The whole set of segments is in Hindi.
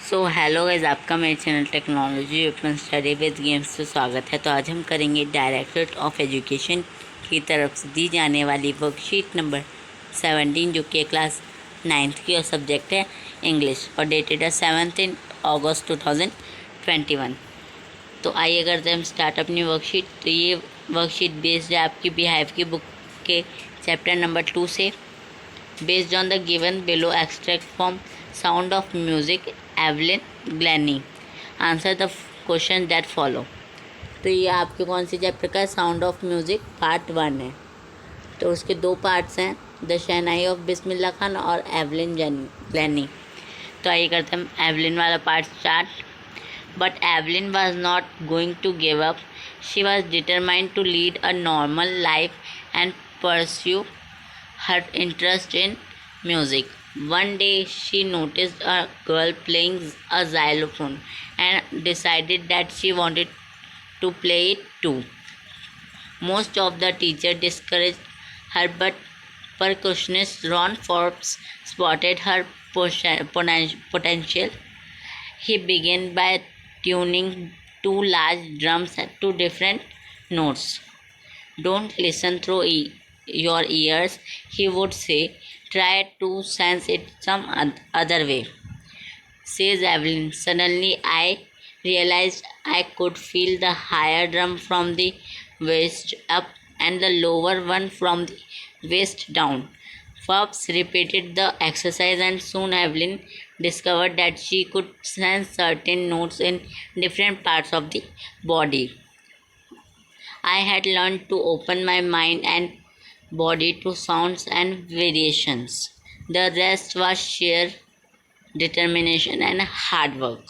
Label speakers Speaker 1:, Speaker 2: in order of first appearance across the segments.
Speaker 1: सो हेलो गाइस, आपका मेरे channel technology open study with games से स्वागत है। तो आज हम करेंगे डायरेक्टरेट ऑफ एजुकेशन की तरफ से दी जाने वाली वर्कशीट नंबर 17, जो कि क्लास 9th की और सब्जेक्ट है इंग्लिश और डेटेड है 7 अगस्त 2021। तो आइए करते हैं हम स्टार्ट अपनी वर्कशीट। तो ये वर्कशीट बेस्ड है आपकी बिहेव की बुक के चैप्टर नंबर 2 से। Based on the given below extract from Sound of Music, Evelyn Glennie, answer the question that follow. तो ये आपके कौन सी चैप्टर का साउंड ऑफ म्यूज़िक पार्ट 1 है। तो उसके 2 पार्ट्स हैं, द शहनाई ऑफ बिस्मिल्लाह खान और एवलिन ग्लैनी। तो आइए करते हैं एवलिन वाला part start. But Evelyn was not going to give up. She was determined to lead a normal life and pursue her interest in music. One day she noticed a girl playing a xylophone and decided that she wanted to play it too. Most of the teachers discouraged her, but percussionist Ron Forbes spotted her potential. He began by tuning two large drums to different notes. Don't listen through your ears, he would say. Try to sense it some other way, says Evelyn. Suddenly, I realized I could feel the higher drum from the waist up and the lower one from the waist down. Forbes repeated the exercise, and soon Evelyn discovered that she could sense certain notes in different parts of the body. I had learned to open my mind and body to sounds and variations. The rest was sheer determination and hard work.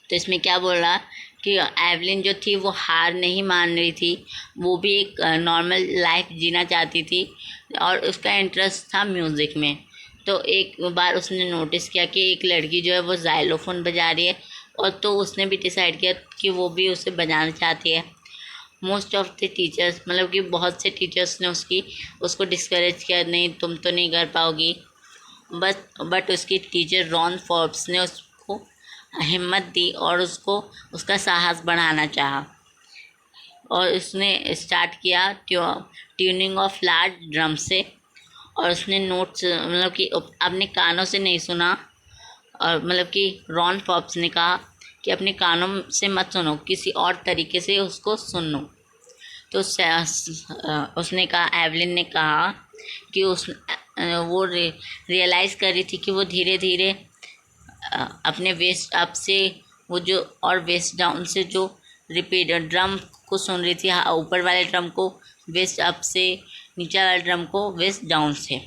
Speaker 1: तो इसमें क्या बोल रहा कि एवलिन जो थी वो हार नहीं मान रही थी, वो भी एक नॉर्मल लाइफ जीना चाहती थी और उसका इंटरेस्ट था म्यूज़िक में। तो एक बार उसने नोटिस किया कि एक लड़की जो है वो जाइलोफोन बजा रही है, और तो उसने भी डिसाइड किया कि वो भी उसे बजाना चाहती है। मोस्ट ऑफ द टीचर्स, मतलब कि बहुत से टीचर्स ने उसको डिस्करेज किया, नहीं तुम तो नहीं कर पाओगी। बट उसकी टीचर रॉन फोर्ब्स ने उसको हिम्मत दी और उसको उसका साहस बढ़ाना चाहा, और उसने स्टार्ट किया ट्यूनिंग ऑफ लार्ज ड्रम से। और उसने नोट्स मतलब कि अपने कानों से नहीं सुना, और मतलब कि रॉन फोर्ब्स ने कहा कि अपने कानों से मत सुनो, किसी और तरीके से उसको सुनो। तो उसने कहा, एवलिन ने कहा कि वो रियलाइज़ कर रही थी कि वो धीरे धीरे अपने वेस्ट अप से वो जो और वेस्ट डाउन से जो रिपीट ड्रम को सुन रही थी, ऊपर वाले ड्रम को वेस्ट अप से, नीचे वाले ड्रम को वेस्ट डाउन से।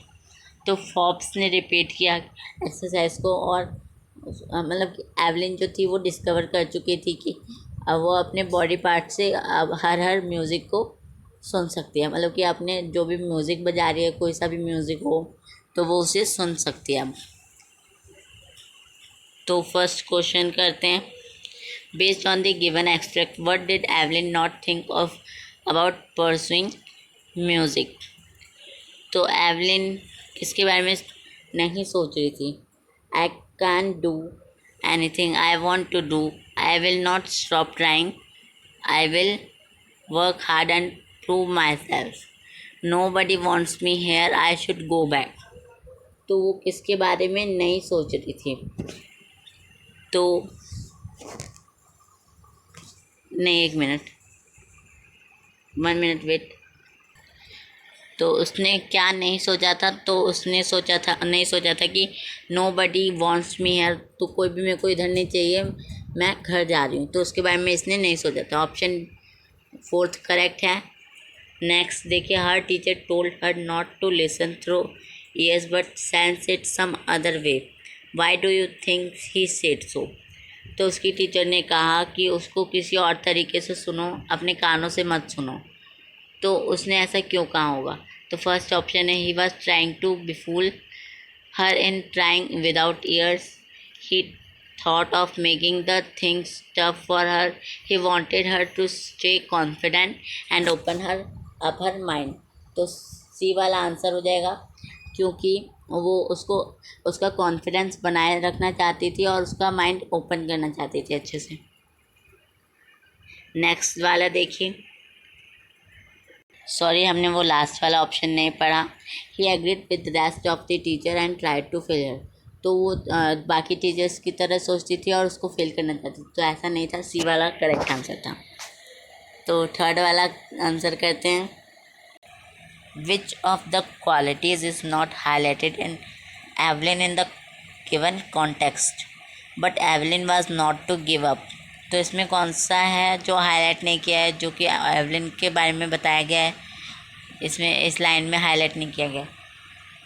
Speaker 1: तो फोर्ब्स ने रिपीट किया एक्सरसाइज को, और मतलब कि एवलिन जो थी वो डिस्कवर कर चुकी थी कि अब वो अपने बॉडी पार्ट से अब हर म्यूज़िक को सुन सकती है। मतलब कि अपने जो भी म्यूज़िक बजा रही है, कोई सा भी म्यूज़िक हो, तो वो उसे सुन सकती है। तो फर्स्ट क्वेश्चन करते हैं। Based on the given extract, what did Evelyn not think of about pursuing music. तो एवलिन किसके बारे में नहीं सोच रही थी? I can do anything I want to do. I will not stop trying. I will work hard and prove myself. Nobody wants me here. I should go back. तो वो किसके बारे में नहीं सोच रही थी? तो नहीं, 1 मिनट, 1 मिनट वेट। तो उसने क्या नहीं सोचा था? तो उसने नहीं सोचा था कि nobody wants me here, तो कोई भी मेरे को इधर नहीं चाहिए, मैं घर जा रही हूँ। तो उसके बारे में इसने नहीं सोचा था। ऑप्शन 4 करेक्ट है। नेक्स्ट देखिए, her teacher told her not to listen through ears but sense it some other way. Why do you think he said so. तो उसकी टीचर ने कहा कि उसको किसी और तरीके से सुनो, अपने कानों से मत सुनो। तो उसने ऐसा क्यों कहा होगा? तो फर्स्ट ऑप्शन है, he was trying to befool her in trying without ears. He thought of making the things tough for her. He wanted her to stay confident and open her up her mind. तो सी वाला आंसर हो जाएगा, क्योंकि वो उसका कॉन्फिडेंस बनाए रखना चाहती थी और उसका माइंड ओपन करना चाहती थी अच्छे से। नेक्स्ट वाला देखिए, सॉरी हमने वो लास्ट वाला ऑप्शन नहीं पढ़ा। He agreed with rest of the teacher and tried to fail. तो वो बाकी टीचर्स की तरह सोचती थी और उसको फेल करना चाहती थी, तो ऐसा नहीं था, सी वाला करेक्ट आंसर था। तो थर्ड वाला आंसर करते हैं, which of the qualities is not highlighted in Evelyn in the given context but Evelyn was not to give up. तो इसमें कौन सा है जो हाईलाइट नहीं किया है, जो कि एवलिन के बारे में बताया गया है, इसमें इस लाइन में हाईलाइट नहीं किया गया?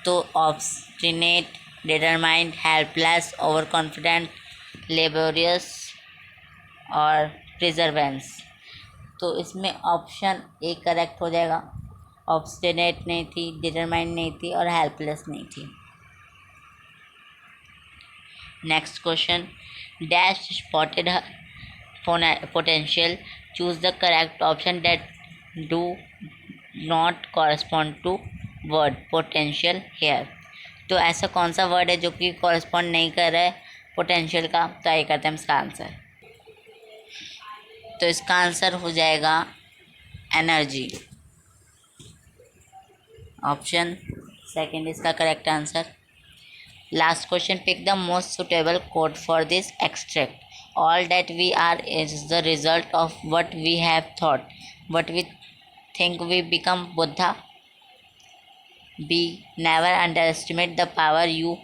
Speaker 1: तो obstinate, determined, helpless, over confident, laborious और प्रिजर्वेंस। तो इसमें ऑप्शन ए करेक्ट हो जाएगा। ऑब्स्टिनेट नहीं थी, डिटरमाइंड नहीं थी और हेल्पलेस नहीं थी। Next question, dash spotted potential, choose the correct option that do not correspond to word potential here। तो ऐसा कौन सा वर्ड है जो कि कॉरेस्पॉन्ड नहीं कर रहा है पोटेंशियल का? तो ये करते हैं इसका आंसर। तो इसका आंसर हो जाएगा एनर्जी। ऑप्शन सेकंड इसका correct answer. Last question, pick the most suitable code for this extract. All that we are is the result of what we have thought. What we think we become Buddha. B. Never underestimate the power you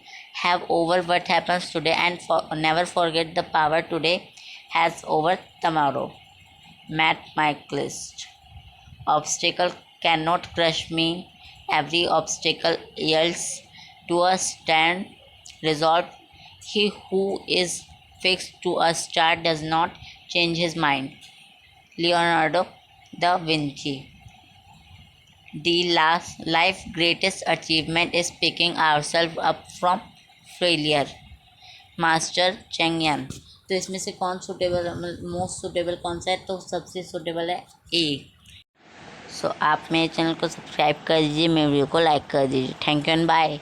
Speaker 1: have over what happens today and never forget the power today has over tomorrow. Matt Michaelist. Obstacle cannot crush me. Every obstacle yields to a stand resolved. He who is fixed to a star does not change his mind. Leonardo da Vinci. The last life greatest achievement is picking ourselves up from failure. Master Cheng Yan. तो इसमें से कौन सुटेबल, मोस्ट सुटेबल कौन सा है? तो सबसे सुटेबल है ए। सो आप मेरे चैनल को सब्सक्राइब कर दीजिए, मेरे वीडियो को लाइक कर दीजिए। Thank you and bye.